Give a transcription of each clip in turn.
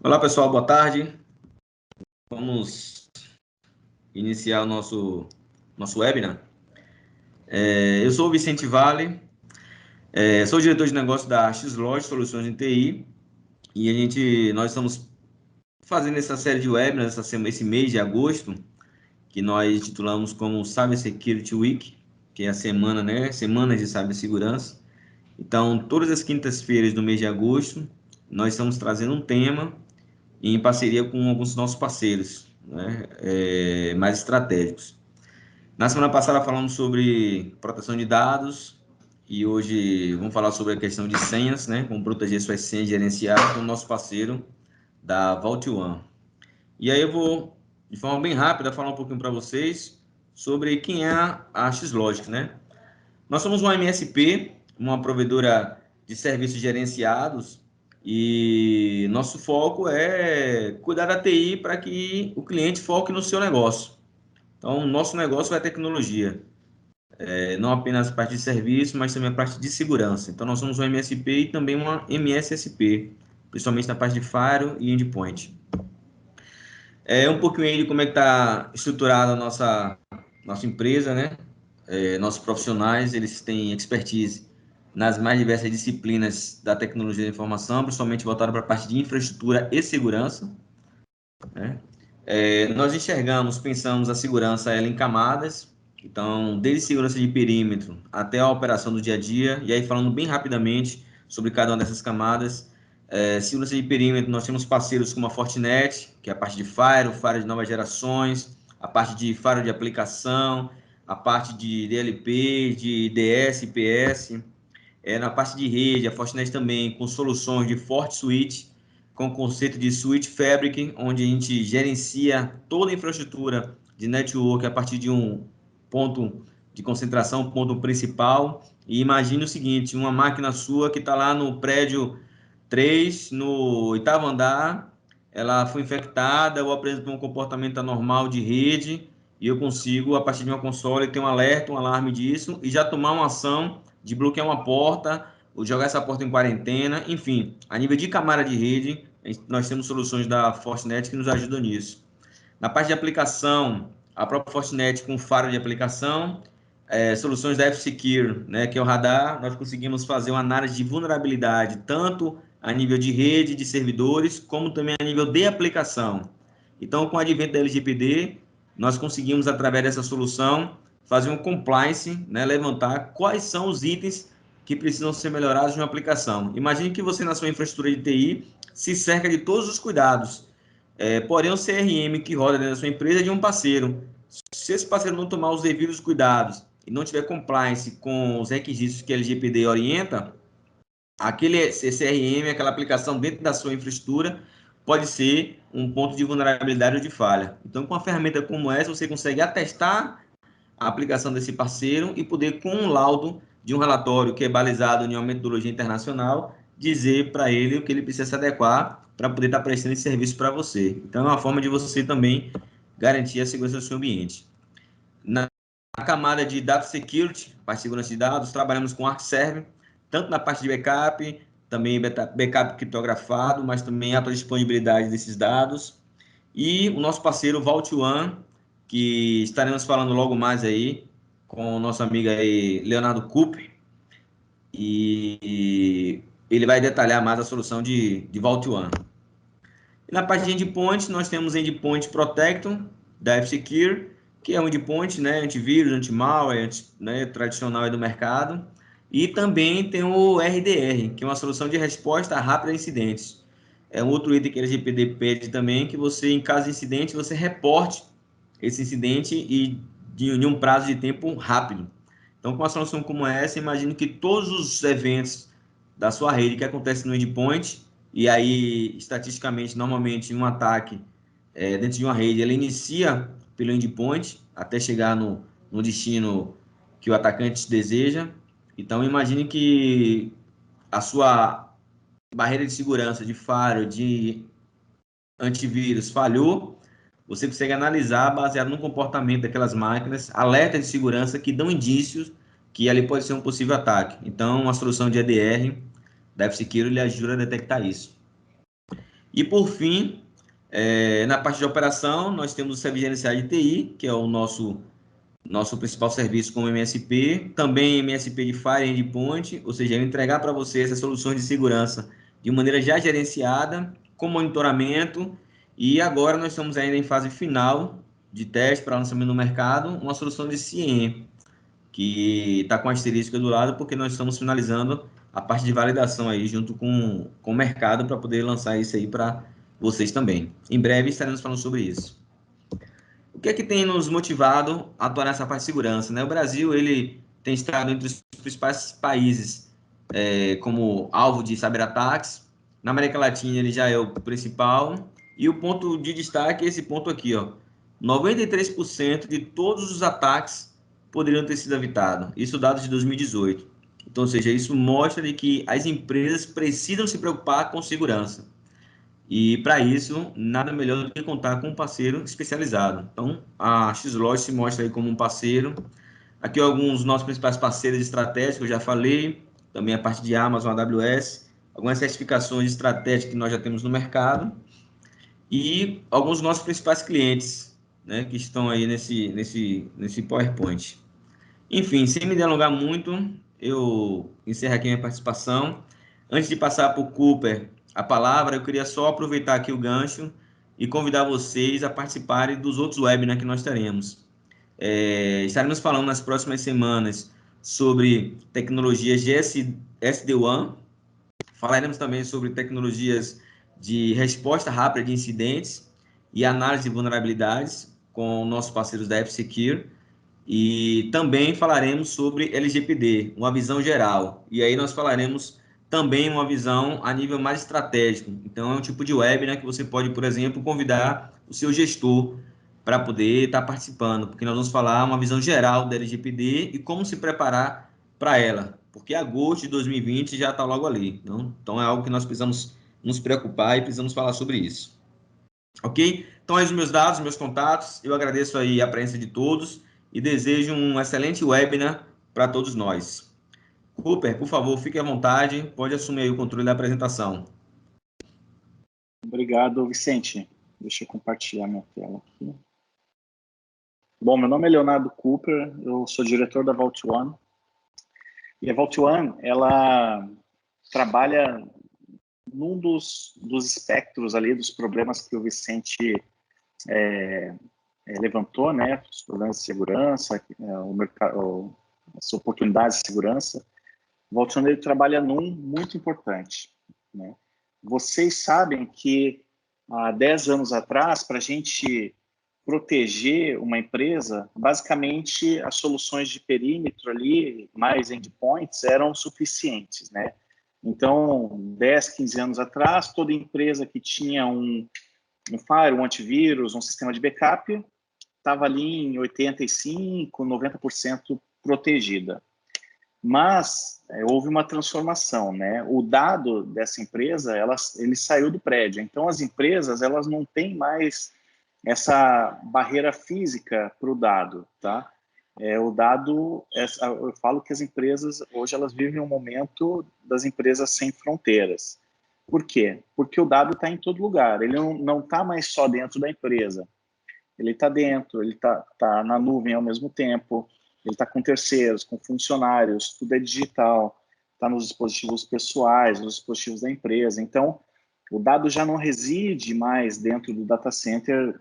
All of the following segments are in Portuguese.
Olá pessoal, boa tarde. Vamos iniciar o nosso webinar. Eu sou o Vicente Vale, sou diretor de negócio da Xlog Soluções em TI e nós estamos fazendo essa série de webinars esse mês de agosto, que nós titulamos como Cyber Security Week, que é a semana, né? Semanas de cibersegurança. Então, todas as quintas-feiras do mês de agosto, nós estamos trazendo um tema em parceria com alguns nossos parceiros, né, mais estratégicos. Na semana passada falamos sobre proteção de dados e hoje vamos falar sobre a questão de senhas, né, como proteger suas senhas gerenciadas com o nosso parceiro da Vault One. E aí eu vou, de forma bem rápida, falar um pouquinho para vocês sobre quem é a Xlogic, né? Nós somos uma MSP, uma provedora de serviços gerenciados, e nosso foco é cuidar da TI para que o cliente foque no seu negócio. Então, nosso negócio é tecnologia, não apenas a parte de serviço, mas também a parte de segurança. Então, nós somos uma MSP e também uma MSSP, principalmente na parte de Firewall e Endpoint. Um pouquinho aí de como é que está estruturada a nossa empresa, né? Nossos profissionais, eles têm expertise nas mais diversas disciplinas da tecnologia da informação, principalmente voltada para a parte de infraestrutura e segurança, né? Nós pensamos a segurança ela em camadas, então, desde segurança de perímetro até a operação do dia a dia, e aí falando bem rapidamente sobre cada uma dessas camadas. Segurança de perímetro, nós temos parceiros como a Fortinet, que é a parte de firewall de novas gerações, a parte de firewall de aplicação, a parte de DLP, de DS, IPS. Na parte de rede, a Fortinet também com soluções de FortiSwitch, com o conceito de Switch Fabric, onde a gente gerencia toda a infraestrutura de network a partir de um ponto de concentração, um ponto principal. E imagine o seguinte, uma máquina sua que está lá no prédio 3, no 8º andar, ela foi infectada ou apresentou um comportamento anormal de rede, e eu consigo, a partir de uma console, ter um alerta, um alarme disso, e já tomar uma ação de bloquear uma porta, ou jogar essa porta em quarentena, enfim, a nível de camada de rede, nós temos soluções da Fortinet que nos ajudam nisso. Na parte de aplicação, a própria Fortinet com faro de aplicação, soluções da F-Secure, né, que é o radar, nós conseguimos fazer uma análise de vulnerabilidade, tanto a nível de rede, de servidores, como também a nível de aplicação. Então, com o advento da LGPD, nós conseguimos, através dessa solução, fazer um compliance, né, levantar quais são os itens que precisam ser melhorados em uma aplicação. Imagine que você, na sua infraestrutura de TI, se cerca de todos os cuidados. Porém, o CRM que roda dentro da sua empresa é de um parceiro. Se esse parceiro não tomar os devidos cuidados e não tiver compliance com os requisitos que a LGPD orienta, aquele CRM, aquela aplicação dentro da sua infraestrutura, pode ser um ponto de vulnerabilidade ou de falha. Então, com uma ferramenta como essa, você consegue atestar a aplicação desse parceiro e poder, com um laudo de um relatório que é balizado em uma metodologia internacional, dizer para ele o que ele precisa se adequar para poder estar prestando esse serviço para você. Então, é uma forma de você também garantir a segurança do seu ambiente. Na camada de Data Security, para segurança de dados, trabalhamos com ArcServe, tanto na parte de backup, também backup criptografado, mas também alta disponibilidade desses dados. E o nosso parceiro Vault One, que estaremos falando logo mais aí com o nosso amigo aí, Leonardo Coupe, e ele vai detalhar mais a solução de Vault One. E na parte de Endpoint, nós temos Endpoint Protection, da F-Secure, que é um endpoint, né, antivírus, anti-malware, né, tradicional do mercado. E também tem o RDR, que é uma solução de resposta rápida a incidentes. É um outro item que a LGPD pede também, que você, em caso de incidente, você reporte esse incidente e de um prazo de tempo rápido. Então, com uma solução como essa, imagino que todos os eventos da sua rede que acontecem no endpoint, e aí, estatisticamente, normalmente, um ataque dentro de uma rede, ele inicia pelo endpoint até chegar no destino que o atacante deseja. Então, imagine que a sua barreira de segurança, de firewall, de antivírus falhou, você consegue analisar, baseado no comportamento daquelas máquinas, alertas de segurança que dão indícios que ali pode ser um possível ataque. Então, a solução de EDR da F-Secure lhe ajuda a detectar isso. E, por fim, na parte de operação, nós temos o serviço gerenciado de TI, que é o nosso principal serviço como MSP, também MSP de Fire Endpoint, ou seja, entregar para você essas soluções de segurança de maneira já gerenciada, com monitoramento, e agora nós estamos ainda em fase final de teste para lançamento no mercado, uma solução de CIEM, que está com a asterisco do lado, porque nós estamos finalizando a parte de validação aí junto com o mercado para poder lançar isso aí para vocês também. Em breve estaremos falando sobre isso. O que é que tem nos motivado a atuar nessa parte de segurança, né? O Brasil, ele tem estado entre os principais países como alvo de cyberataques. Na América Latina, ele já é o principal. E o ponto de destaque é esse ponto aqui, ó. 93% de todos os ataques poderiam ter sido evitados. Isso dados de 2018. Então, ou seja, isso mostra que as empresas precisam se preocupar com segurança. E para isso, nada melhor do que contar com um parceiro especializado. Então, a Xlog se mostra aí como um parceiro. Aqui alguns dos nossos principais parceiros estratégicos, eu já falei, também a parte de Amazon, AWS, algumas certificações estratégicas que nós já temos no mercado e alguns dos nossos principais clientes, né, que estão aí nesse PowerPoint. Enfim, sem me delongar muito, eu encerro aqui minha participação. Antes de passar para o Cooper a palavra, eu queria só aproveitar aqui o gancho e convidar vocês a participarem dos outros webinars que nós teremos. Estaremos falando nas próximas semanas sobre tecnologias de SD-WAN, falaremos também sobre tecnologias de resposta rápida de incidentes e análise de vulnerabilidades com nossos parceiros da F-Secure. E também falaremos sobre LGPD, uma visão geral. E aí nós falaremos também uma visão a nível mais estratégico. Então, é um tipo de webinar que você pode, por exemplo, convidar o seu gestor para poder estar participando, porque nós vamos falar uma visão geral da LGPD e como se preparar para ela, porque agosto de 2020 já está logo ali. Então, é algo que nós precisamos nos preocupar e precisamos falar sobre isso. Ok? Então, aí os meus dados, meus contatos. Eu agradeço aí a presença de todos e desejo um excelente webinar para todos nós. Cooper, por favor, fique à vontade. Pode assumir aí o controle da apresentação. Obrigado, Vicente. Deixa eu compartilhar minha tela aqui. Bom, meu nome é Leonardo Cooper, eu sou diretor da Vault One. E a Vault One, ela trabalha num dos espectros ali dos problemas que o Vicente levantou, né? Os problemas de segurança, o mercado, as oportunidades de segurança. O Vault One, ele trabalha num muito importante, né? Vocês sabem que há 10 anos atrás, para a gente proteger uma empresa, basicamente as soluções de perímetro ali, mais endpoints, eram suficientes, né? Então, 10, 15 anos atrás, toda empresa que tinha um firewall, um antivírus, um sistema de backup, estava ali em 85%, 90% protegida. Mas houve uma transformação, né? O dado dessa empresa, ele saiu do prédio. Então, as empresas, elas não têm mais essa barreira física para o dado, tá? O dado, eu falo que as empresas, hoje, elas vivem um momento das empresas sem fronteiras. Por quê? Porque o dado está em todo lugar. Ele não está mais só dentro da empresa. Ele está dentro, ele está na nuvem ao mesmo tempo, ele está com terceiros, com funcionários, tudo é digital, está nos dispositivos pessoais, nos dispositivos da empresa. Então, o dado já não reside mais dentro do data center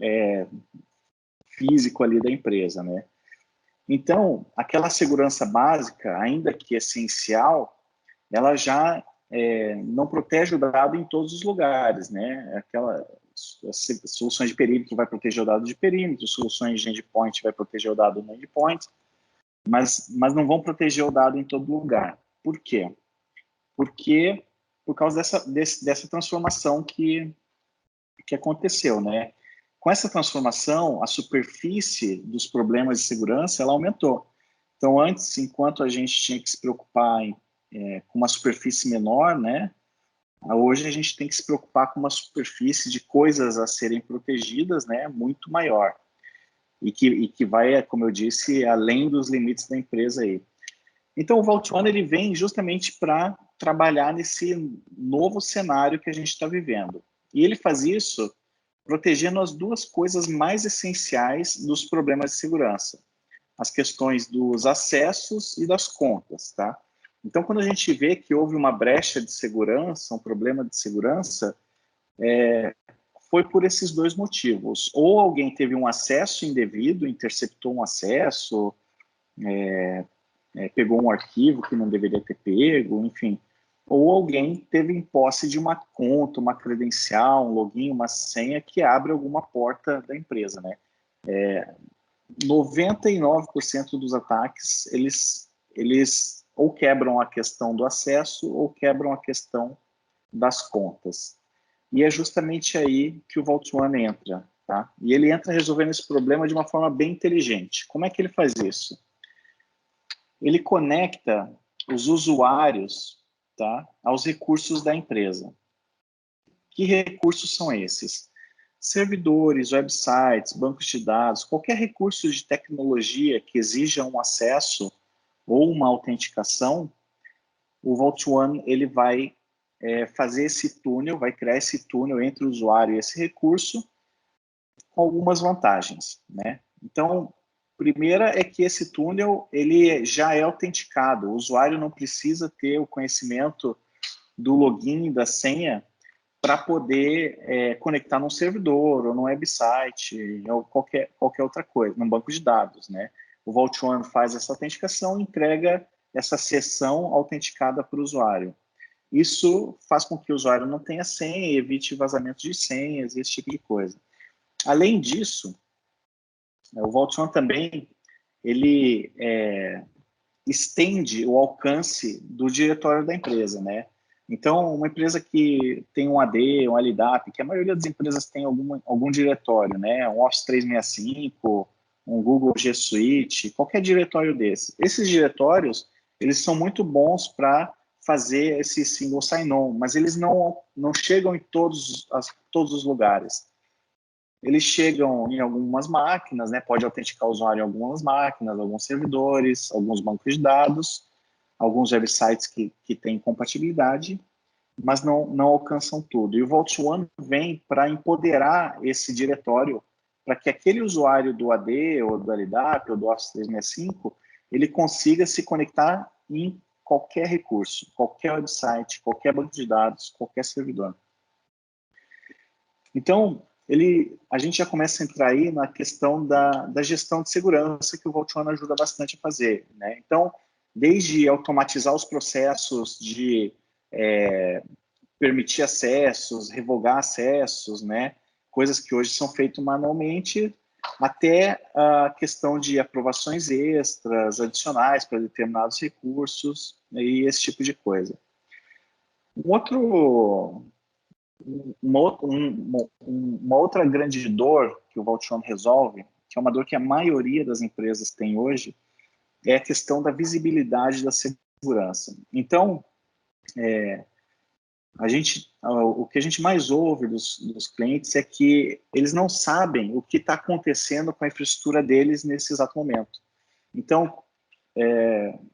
físico ali da empresa, né? Então, aquela segurança básica, ainda que essencial, ela já não protege o dado em todos os lugares, né? As soluções de perímetro vai proteger o dado de perímetro, soluções de endpoint vai proteger o dado no endpoint, mas não vão proteger o dado em todo lugar. Por quê? Porque por causa dessa transformação que aconteceu, né? Com essa transformação, a superfície dos problemas de segurança, ela aumentou. Então, antes, enquanto a gente tinha que se preocupar com uma superfície menor, né? Hoje a gente tem que se preocupar com uma superfície de coisas a serem protegidas, né? Muito maior. E que vai, como eu disse, além dos limites da empresa aí. Então, o Vault One, ele vem justamente para trabalhar nesse novo cenário que a gente está vivendo. E ele faz isso protegendo as duas coisas mais essenciais dos problemas de segurança: as questões dos acessos e das contas, tá? Então, quando a gente vê que houve uma brecha de segurança, um problema de segurança, foi por esses dois motivos. Ou alguém teve um acesso indevido, interceptou um acesso, pegou um arquivo que não deveria ter pego, enfim. Ou alguém teve em posse de uma conta, uma credencial, um login, uma senha que abre alguma porta da empresa, né? 99% dos ataques, eles ou quebram a questão do acesso ou quebram a questão das contas. E é justamente aí que o Vault One entra, tá? E ele entra resolvendo esse problema de uma forma bem inteligente. Como é que ele faz isso? Ele conecta os usuários, tá, aos recursos da empresa. Que recursos são esses? Servidores, websites, bancos de dados, qualquer recurso de tecnologia que exija um acesso ou uma autenticação, o Vault One ele vai fazer esse túnel, vai criar esse túnel entre o usuário e esse recurso, com algumas vantagens, né? Então, primeira é que esse túnel ele já é autenticado, o usuário não precisa ter o conhecimento do login, da senha, para poder conectar num servidor, ou num website, ou qualquer outra coisa, num banco de dados, né? O Vault One faz essa autenticação e entrega essa sessão autenticada para o usuário. Isso faz com que o usuário não tenha senha, evite vazamento de senhas, esse tipo de coisa. Além disso, o Vault One também ele estende o alcance do diretório da empresa, né? Então, uma empresa que tem um AD, um LDAP, que a maioria das empresas tem algum diretório, né? Um Office 365, um Google G Suite, qualquer diretório desse. Esses diretórios, eles são muito bons para fazer esse single sign-on, mas eles não chegam em todos os lugares. Eles chegam em algumas máquinas, né? Pode autenticar o usuário em algumas máquinas, alguns servidores, alguns bancos de dados, alguns websites que têm compatibilidade, mas não alcançam tudo. E o Vault One vem para empoderar esse diretório para que aquele usuário do AD, ou do LDAP, ou do Office 365, ele consiga se conectar em qualquer recurso, qualquer website, qualquer banco de dados, qualquer servidor. Então, a gente já começa a entrar aí na questão da gestão de segurança que o Vault One ajuda bastante a fazer, né? Então, desde automatizar os processos de permitir acessos, revogar acessos, né? Coisas que hoje são feitas manualmente, até a questão de aprovações extras, adicionais para determinados recursos, e esse tipo de coisa. Uma outra grande dor que o Vault One resolve, que é uma dor que a maioria das empresas tem hoje, é a questão da visibilidade da segurança. Então, o que a gente mais ouve dos clientes é que eles não sabem o que está acontecendo com a infraestrutura deles nesse exato momento. Então,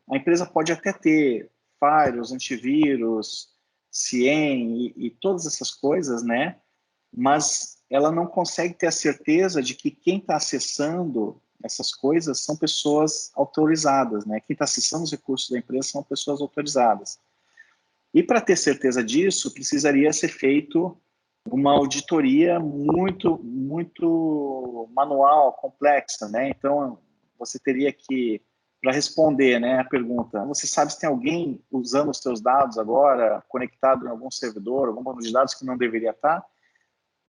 a empresa pode até ter firewalls, antivírus, CIEM e todas essas coisas, né? Mas ela não consegue ter a certeza de que quem está acessando essas coisas são pessoas autorizadas, né? Quem está acessando os recursos da empresa são pessoas autorizadas. E para ter certeza disso, precisaria ser feito uma auditoria muito manual, complexa, né? Então, você teria que, para responder, né, a pergunta, você sabe se tem alguém usando os seus dados agora, conectado em algum servidor, algum banco de dados que não deveria estar?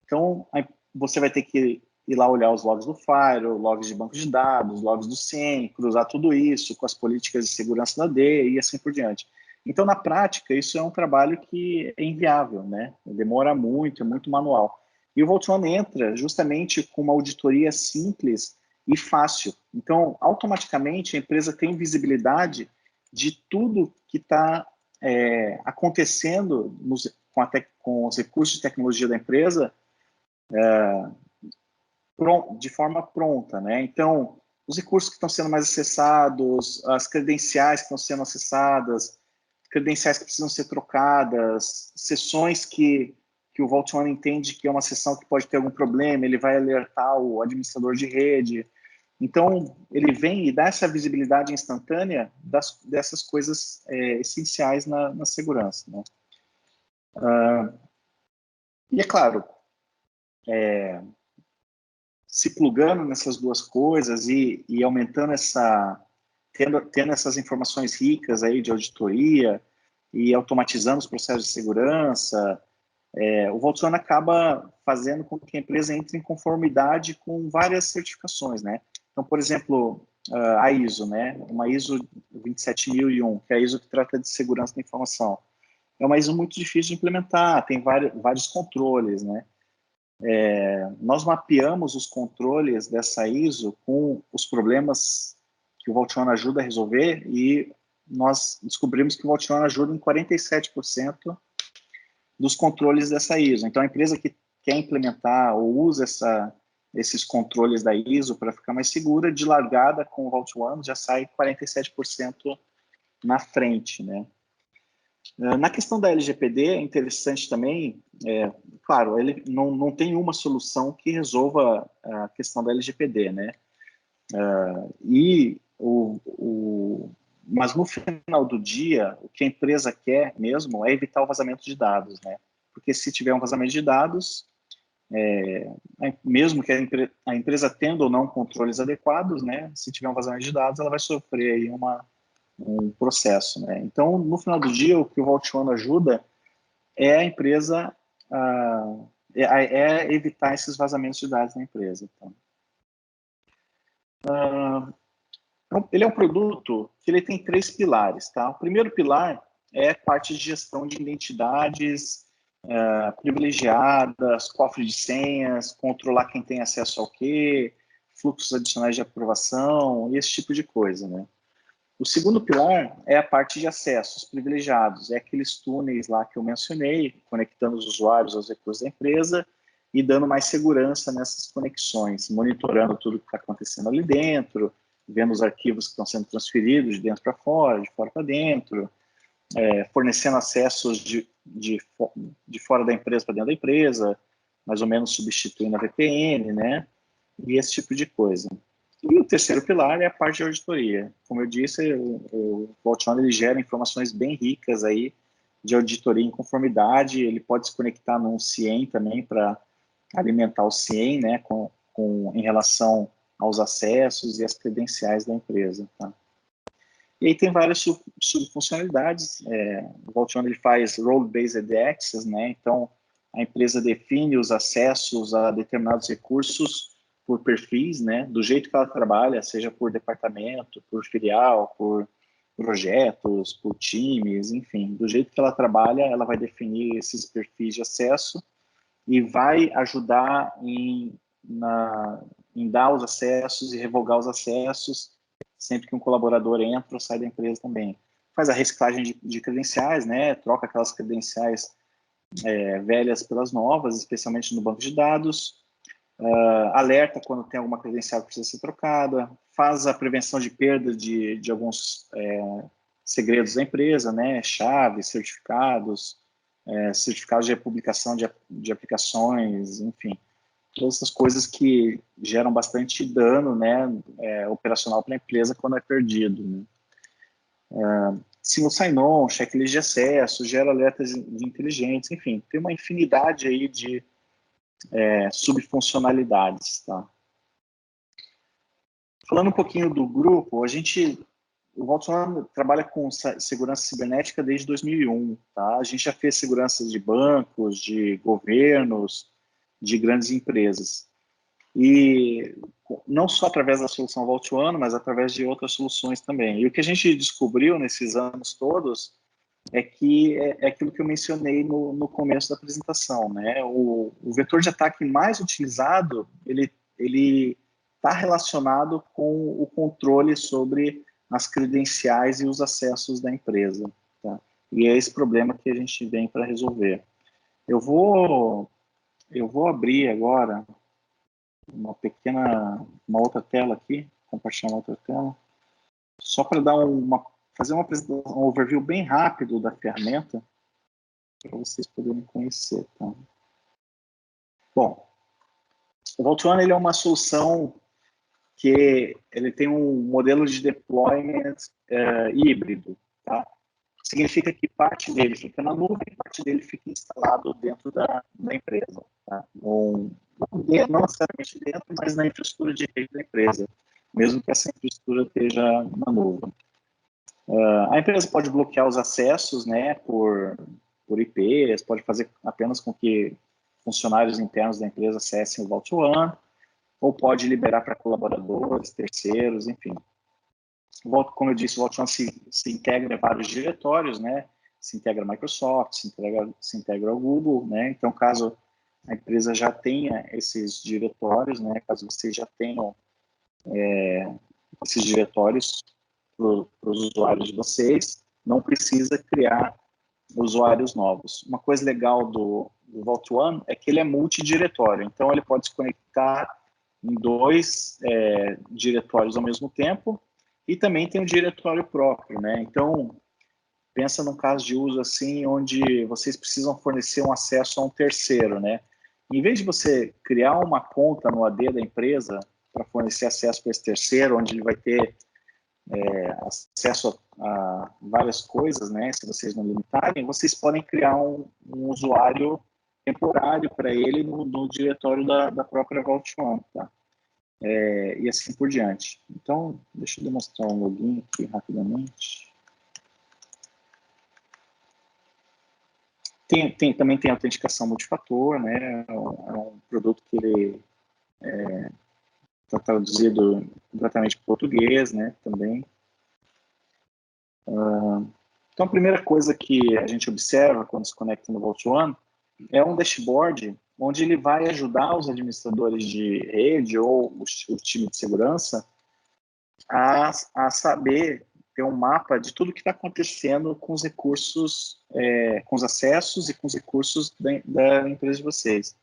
Então, você vai ter que ir lá olhar os logs do Firewall, logs de banco de dados, logs do SIEM, cruzar tudo isso com as políticas de segurança da DE e assim por diante. Então, na prática, isso é um trabalho que é inviável, né? Demora muito, é muito manual. E o Vault One entra justamente com uma auditoria simples e fácil. Então, automaticamente, a empresa tem visibilidade de tudo que está acontecendo com os recursos de tecnologia da empresa de forma pronta, né? Então, os recursos que estão sendo mais acessados, as credenciais que estão sendo acessadas, credenciais que precisam ser trocadas, sessões que que o Vault One entende que é uma sessão que pode ter algum problema, ele vai alertar o administrador de rede. Então, ele vem e dá essa visibilidade instantânea dessas coisas essenciais na segurança, né? E é claro, se plugando nessas duas coisas e aumentando tendo essas informações ricas aí de auditoria e automatizando os processos de segurança, o Vault One acaba fazendo com que a empresa entre em conformidade com várias certificações, né? Então, por exemplo, a ISO, né? Uma ISO 27001, que é a ISO que trata de segurança da informação. É uma ISO muito difícil de implementar, tem vários controles, né? Nós mapeamos os controles dessa ISO com os problemas que o Vault One ajuda a resolver e nós descobrimos que o Vault One ajuda em 47% dos controles dessa ISO. Então, a empresa que quer implementar ou usa esses controles da ISO para ficar mais segura, de largada com o Vault One já sai 47% na frente, né? Na questão da LGPD, é interessante também, claro, ele não tem uma solução que resolva a questão da LGPD, né? Mas no final do dia, o que a empresa quer mesmo é evitar o vazamento de dados, né? Porque se tiver um vazamento de dados, mesmo que a empresa tendo ou não controles adequados, né? Se tiver um vazamento de dados, ela vai sofrer aí um processo, né? Então, no final do dia, o que o Vault One ajuda é a empresa evitar esses vazamentos de dados na empresa. Então, ele é um produto que ele tem 3 pilares, tá? O primeiro pilar é a parte de gestão de identidades privilegiadas, cofre de senhas, controlar quem tem acesso ao quê, fluxos adicionais de aprovação, esse tipo de coisa, né? O segundo pilar é a parte de acessos privilegiados, é aqueles túneis lá que eu mencionei, conectando os usuários aos recursos da empresa e dando mais segurança nessas conexões, monitorando tudo que está acontecendo ali dentro, vendo os arquivos que estão sendo transferidos de dentro para fora, de fora para dentro, fornecendo acessos de fora da empresa para dentro da empresa, mais ou menos substituindo a VPN, né? E esse tipo de coisa. E o terceiro pilar é a parte de auditoria. Como eu disse, o Vault One ele gera informações bem ricas aí de auditoria em conformidade. Ele pode se conectar num CIEM também para alimentar o CIEM, né, em relação aos acessos e as credenciais da empresa. Tá? E aí tem várias subfuncionalidades. O Vault One ele faz role-based access, né? Então a empresa define os acessos a determinados recursos por perfis, né, do jeito que ela trabalha, seja por departamento, por filial, por projetos, por times, enfim, do jeito que ela trabalha, ela vai definir esses perfis de acesso e vai ajudar em dar os acessos e revogar os acessos sempre que um colaborador entra ou sai da empresa também. Faz a reciclagem de credenciais, né, troca aquelas credenciais velhas pelas novas, especialmente no banco de dados, alerta quando tem alguma credencial que precisa ser trocada, faz a prevenção de perda de alguns segredos da empresa, né? Chaves, certificados, certificados de publicação de aplicações, enfim. Todas essas coisas que geram bastante dano, né? Operacional para a empresa quando é perdido. Né? Single sign-on, checklist de acesso, gera alertas inteligentes, enfim, tem uma infinidade aí de subfuncionalidades, tá? Falando um pouquinho do grupo, o Vault One trabalha com segurança cibernética desde 2001, tá? A gente já fez segurança de bancos, de governos, de grandes empresas. E não só através da solução Vault One, mas através de outras soluções também. E o que a gente descobriu nesses anos todos é que é aquilo que eu mencionei no começo da apresentação, né? O vetor de ataque mais utilizado, ele está relacionado com o controle sobre as credenciais e os acessos da empresa, tá? E é esse problema que a gente vem para resolver. Eu vou abrir agora uma outra tela aqui, compartilhar uma outra tela, só para dar fazer um overview bem rápido da ferramenta, para vocês poderem conhecer. Tá? Bom, o Vault One ele é uma solução que ele tem um modelo de deployment híbrido, tá? Significa que parte dele fica na nuvem e parte dele fica instalado dentro da empresa, tá? Não necessariamente dentro, mas na infraestrutura de rede da empresa, mesmo que essa infraestrutura esteja na nuvem. A empresa pode bloquear os acessos, né, por IPs, pode fazer apenas com que funcionários internos da empresa acessem o Vault One, ou pode liberar para colaboradores, terceiros, enfim. Como eu disse, o Vault One se integra a vários diretórios, né? Se integra a Microsoft, se integra ao Google, né? Então, caso a empresa já tenha esses diretórios, né? Caso vocês já tenham esses diretórios para os usuários de vocês, não precisa criar usuários novos. Uma coisa legal do Vault One é que ele é multidiretório, então ele pode se conectar em dois diretórios ao mesmo tempo e também tem um diretório próprio, né? Então, pensa num caso de uso assim, onde vocês precisam fornecer um acesso a um terceiro, né? Em vez de você criar uma conta no AD da empresa para fornecer acesso para esse terceiro, onde ele vai ter acesso a várias coisas, né? Se vocês não limitarem, vocês podem criar um usuário temporário para ele no diretório da própria Vault One, tá? E assim por diante. Então, deixa eu demonstrar um login aqui rapidamente. Também tem autenticação multifator, né? É um produto que ele está traduzido completamente para português, né? Também. Então, a primeira coisa que a gente observa quando se conecta no Vault One é um dashboard onde ele vai ajudar os administradores de rede ou o time de segurança a saber ter um mapa de tudo que está acontecendo com os recursos, com os acessos e com os recursos da empresa de vocês.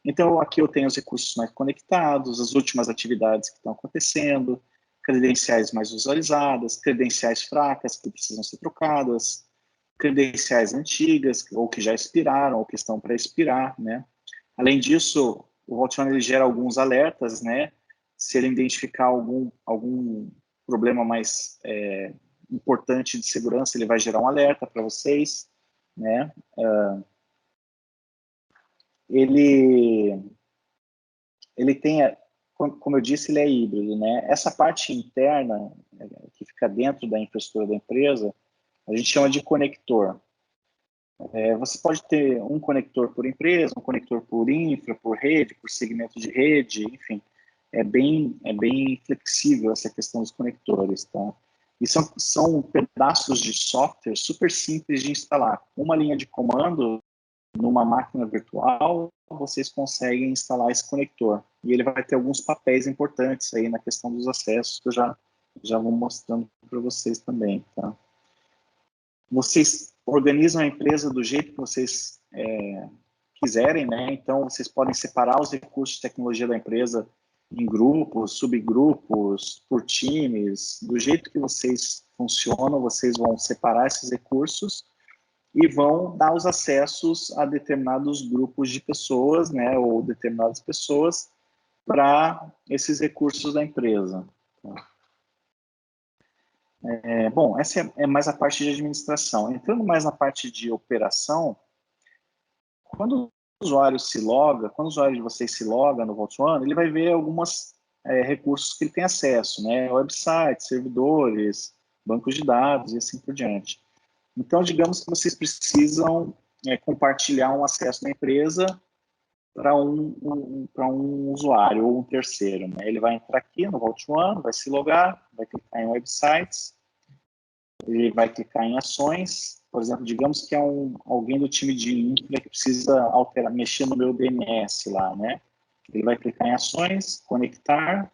Então, aqui eu tenho os recursos mais conectados, as últimas atividades que estão acontecendo, credenciais mais visualizadas, credenciais fracas que precisam ser trocadas, credenciais antigas ou que já expiraram ou que estão para expirar, né? Além disso, o Vault One ele gera alguns alertas, né? Se ele identificar algum problema mais importante de segurança, ele vai gerar um alerta para vocês, né? Ele tem, como eu disse, ele é híbrido, né? Essa parte interna que fica dentro da infraestrutura da empresa, a gente chama de conector. Você pode ter um conector por empresa, um conector por infra, por rede, por segmento de rede, enfim. É bem flexível essa questão dos conectores, tá? E são pedaços de software super simples de instalar. Uma linha de comando numa máquina virtual, vocês conseguem instalar esse conector. E ele vai ter alguns papéis importantes aí na questão dos acessos, que eu já vou mostrando para vocês também, tá? Vocês organizam a empresa do jeito que vocês quiserem, né? Então, vocês podem separar os recursos de tecnologia da empresa em grupos, subgrupos, por times. Do jeito que vocês funcionam, vocês vão separar esses recursos e vão dar os acessos a determinados grupos de pessoas, né? Ou determinadas pessoas para esses recursos da empresa. Bom, essa é mais a parte de administração. Entrando mais na parte de operação, quando o usuário se loga, quando o usuário de vocês se loga no Vault One, ele vai ver alguns recursos que ele tem acesso, né? Websites, servidores, bancos de dados e assim por diante. Então, digamos que vocês precisam compartilhar um acesso da empresa para um usuário ou um terceiro, né? Ele vai entrar aqui no Vault One, vai se logar, vai clicar em Websites, ele vai clicar em ações, por exemplo, digamos que é alguém do time de infra que precisa mexer no meu DNS lá, né? Ele vai clicar em ações, conectar,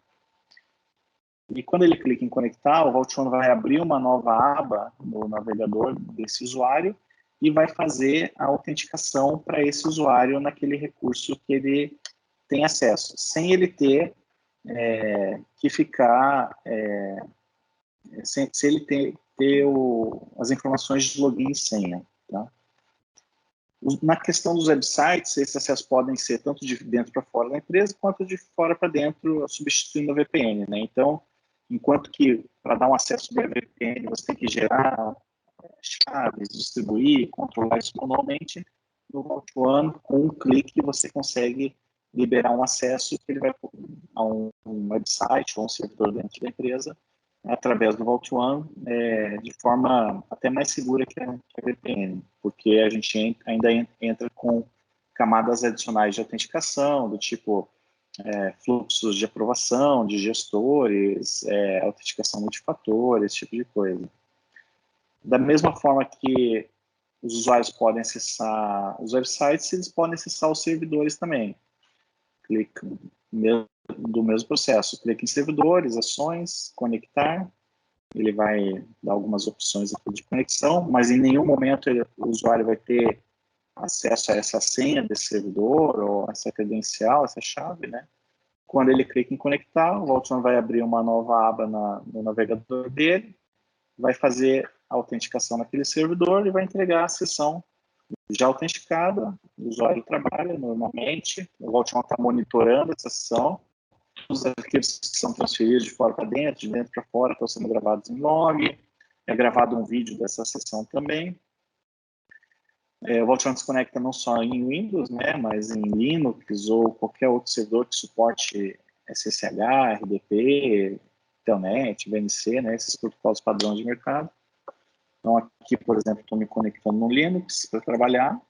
e quando ele clica em conectar, o Vault One vai abrir uma nova aba no navegador desse usuário e vai fazer a autenticação para esse usuário naquele recurso que ele tem acesso, sem ele ter que ficar, se ele ter as informações de login e senha, tá? Na questão dos websites, esses acessos podem ser tanto de dentro para fora da empresa, quanto de fora para dentro, substituindo a VPN, né? Então, enquanto que para dar um acesso via VPN, você tem que gerar chaves, distribuir, controlar isso manualmente, no Vault One, com um clique, você consegue liberar um acesso que ele vai a um website ou um servidor dentro da empresa, através do Vault One, de forma até mais segura que a VPN, porque a gente ainda entra com camadas adicionais de autenticação, do tipo fluxos de aprovação, de gestores, autenticação multifator, esse tipo de coisa. Da mesma forma que os usuários podem acessar os websites, eles podem acessar os servidores também. Clica do mesmo processo. Clica em servidores, ações, conectar. Ele vai dar algumas opções aqui de conexão, mas em nenhum momento o usuário vai ter acesso a essa senha desse servidor, ou essa credencial, essa chave, né? Quando ele clica em conectar, o Vault One vai abrir uma nova aba no navegador dele, vai fazer a autenticação naquele servidor e vai entregar a sessão já autenticada. O usuário trabalha normalmente, o Vault One está monitorando essa sessão, os arquivos que são transferidos de fora para dentro, de dentro para fora, estão sendo gravados em log, é gravado um vídeo dessa sessão também. O Vault One se conecta não só em Windows, né, mas em Linux ou qualquer outro servidor que suporte SSH, RDP, Telnet, VNC, né, esses protocolos padrões de mercado. Então, aqui, por exemplo, estou me conectando no Linux para trabalhar.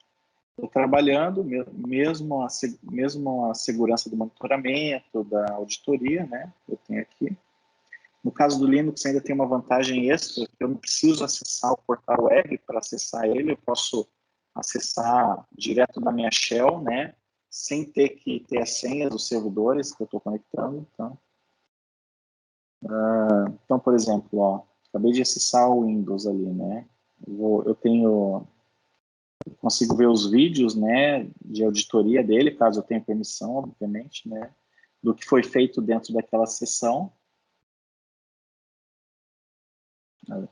Estou trabalhando, mesmo a segurança do monitoramento, da auditoria, né, eu tenho aqui. No caso do Linux, ainda tem uma vantagem extra, que eu não preciso acessar o portal web para acessar ele, eu posso acessar direto da minha shell, né, sem ter que ter a senha dos servidores que eu estou conectando. Então, por exemplo, ó, acabei de acessar o Windows ali, né, consigo ver os vídeos, né, de auditoria dele, caso eu tenha permissão, obviamente, né, do que foi feito dentro daquela sessão. Então,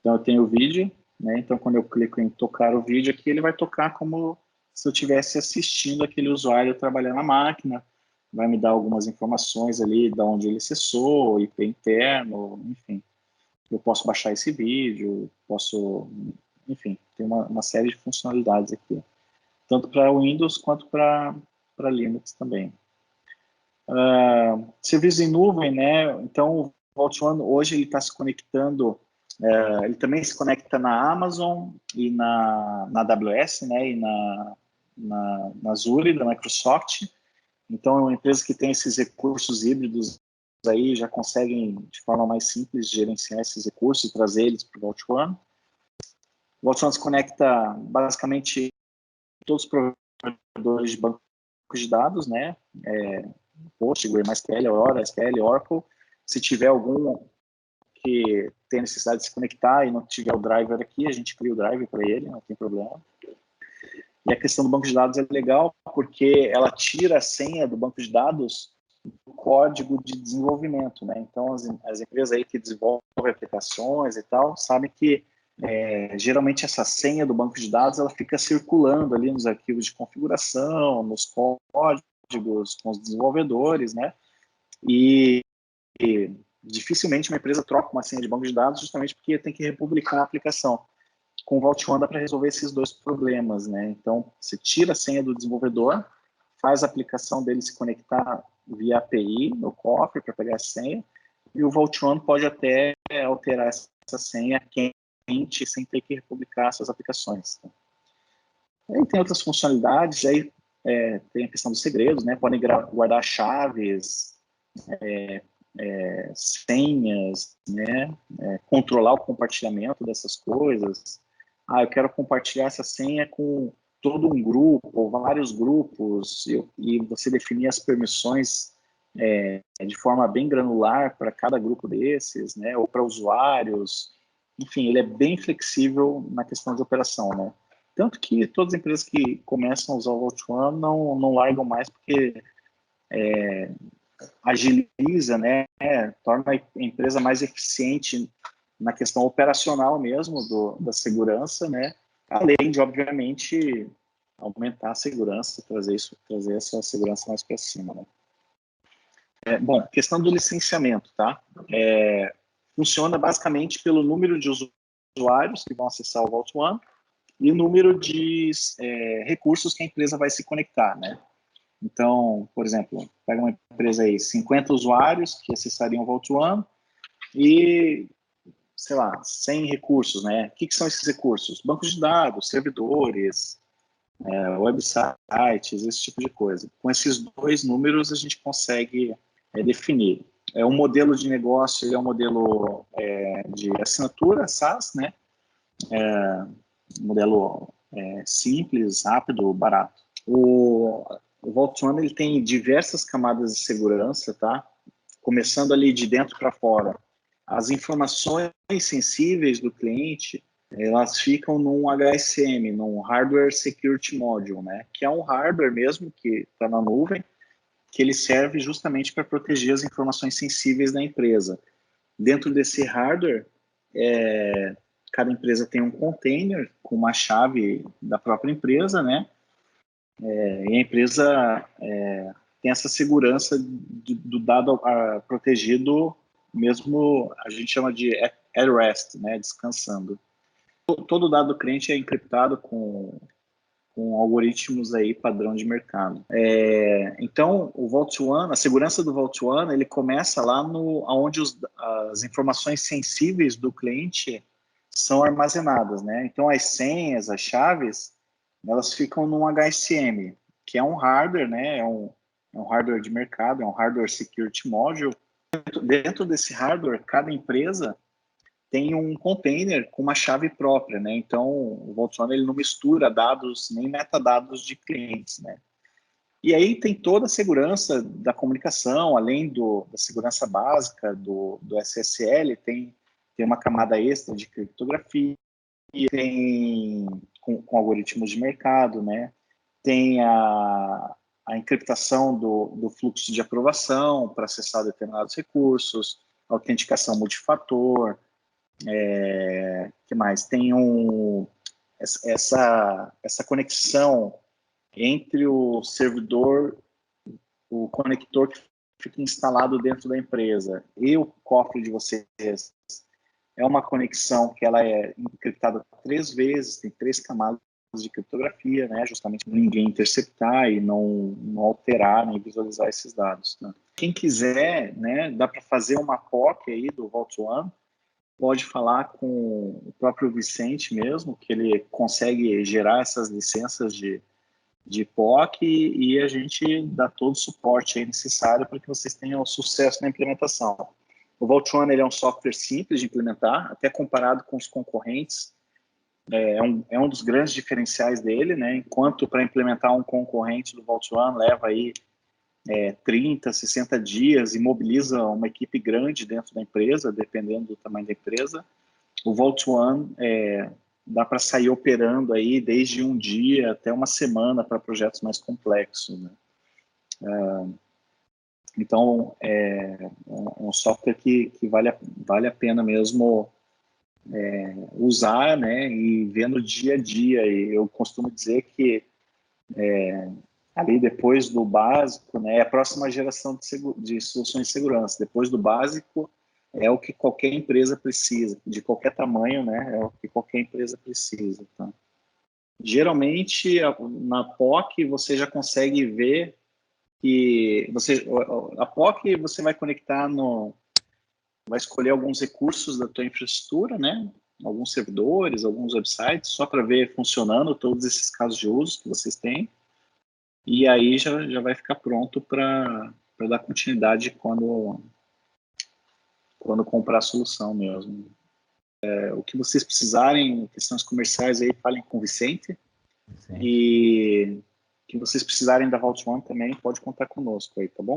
eu tenho o vídeo, né, então quando eu clico em tocar o vídeo aqui, ele vai tocar como se eu estivesse assistindo aquele usuário trabalhar na máquina, vai me dar algumas informações ali de onde ele acessou, IP interno, enfim. Eu posso baixar esse vídeo, enfim, tem uma série de funcionalidades aqui, tanto para Windows quanto para Linux também. Serviço em nuvem, né? Então, o Vault One hoje ele está se conectando, ele também se conecta na Amazon e na AWS, né? E na Azure da Microsoft. Então, é uma empresa que tem esses recursos híbridos aí já conseguem de forma mais simples gerenciar esses recursos e trazer eles para o Vault One. O Vault One se conecta basicamente todos os provedores de bancos de dados, né? Postgre, MySQL, Aurora, SQL, Oracle. Se tiver algum que tem necessidade de se conectar e não tiver o driver aqui, a gente cria o driver para ele, não tem problema. E a questão do banco de dados é legal porque ela tira a senha do banco de dados do código de desenvolvimento, né? Então, as empresas aí que desenvolvem aplicações e tal, sabem que geralmente essa senha do banco de dados ela fica circulando ali nos arquivos de configuração, nos códigos, com os desenvolvedores, né? E dificilmente uma empresa troca uma senha de banco de dados justamente porque tem que republicar a aplicação. Com o Vault One dá para resolver esses dois problemas, né? Então, você tira a senha do desenvolvedor, faz a aplicação dele se conectar via API no cofre para pegar a senha, e o Vault One pode até alterar essa senha quente sem ter que republicar essas aplicações. Aí tem outras funcionalidades, aí tem a questão dos segredos, né? Podem guardar chaves, senhas, né? Controlar o compartilhamento dessas coisas. Eu quero compartilhar essa senha com todo um grupo, ou vários grupos, e você definir as permissões de forma bem granular para cada grupo desses, né? Ou para usuários. Enfim, ele é bem flexível na questão de operação, né? Tanto que todas as empresas que começam a usar o Vault One não largam mais porque agiliza, né? Torna a empresa mais eficiente na questão operacional mesmo da segurança, né? além de, obviamente, aumentar a segurança, trazer essa segurança mais para cima, né? Bom, questão do licenciamento, tá? Funciona basicamente pelo número de usuários que vão acessar o Vault One e o número de recursos que a empresa vai se conectar, né? Então, por exemplo, pega uma empresa aí, 50 usuários que acessariam o Vault One e, sei lá, 100 recursos, né? O que são esses recursos? Bancos de dados, servidores, websites, esse tipo de coisa. Com esses dois números, a gente consegue definir. Um modelo de negócio é um modelo de assinatura, SaaS, né? Modelo simples, rápido, barato. O Vault One, ele tem diversas camadas de segurança, tá? Começando ali de dentro para fora. As informações sensíveis do cliente, elas ficam num HSM, num Hardware Security Module, né? Que é um hardware mesmo que está na nuvem, que ele serve justamente para proteger as informações sensíveis da empresa. Dentro desse hardware, cada empresa tem um container com uma chave da própria empresa, né? E a empresa tem essa segurança do dado protegido, mesmo a gente chama de at rest, né? Descansando. Todo dado do cliente é encriptado com algoritmos aí padrão de mercado. Então, o Vault One, a segurança do Vault One, ele começa lá onde as informações sensíveis do cliente são armazenadas, né? Então, as senhas, as chaves, elas ficam num HSM, que é um hardware, né? É um hardware de mercado, é um Hardware Security Module. Dentro desse hardware, cada empresa tem um container com uma chave própria, né? Então, o Vault One, ele não mistura dados, nem metadados de clientes, né? E aí tem toda a segurança da comunicação, além da segurança básica do SSL, tem uma camada extra de criptografia, tem com algoritmos de mercado, né? Tem a encriptação do fluxo de aprovação para acessar determinados recursos, autenticação multifator, que mais? Tem essa conexão entre o servidor, o conector que fica instalado dentro da empresa e o cofre de vocês. É uma conexão que ela é encriptada 3 vezes, tem 3 camadas de criptografia, né, justamente para ninguém interceptar e não alterar nem visualizar esses dados. Né? Quem quiser, né, dá para fazer uma POC aí do Vault One, pode falar com o próprio Vicente mesmo, que ele consegue gerar essas licenças de POC e a gente dá todo o suporte aí necessário para que vocês tenham sucesso na implementação. O Vault One, ele é um software simples de implementar, até comparado com os concorrentes, é um dos grandes diferenciais dele, né? Enquanto para implementar um concorrente do Vault One leva aí 30, 60 dias e mobiliza uma equipe grande dentro da empresa, dependendo do tamanho da empresa, o Vault One dá para sair operando aí desde um dia até uma semana para projetos mais complexos, né? Então, é um software que vale a pena mesmo usar, né, e ver no dia a dia. E eu costumo dizer que ali depois do básico, né, é a próxima geração de soluções de segurança. Depois do básico é o que qualquer empresa precisa, de qualquer tamanho, né, é o que qualquer empresa precisa. Tá? Geralmente, na POC, você já consegue ver que a POC você vai conectar vai escolher alguns recursos da tua infraestrutura, né, alguns servidores, alguns websites, só para ver funcionando todos esses casos de uso que vocês têm. E aí já vai ficar pronto para dar continuidade quando comprar a solução mesmo. O que vocês precisarem, questões comerciais aí, falem com o Vicente. Sim. E que vocês precisarem da Vault One também, pode contar conosco aí, tá bom?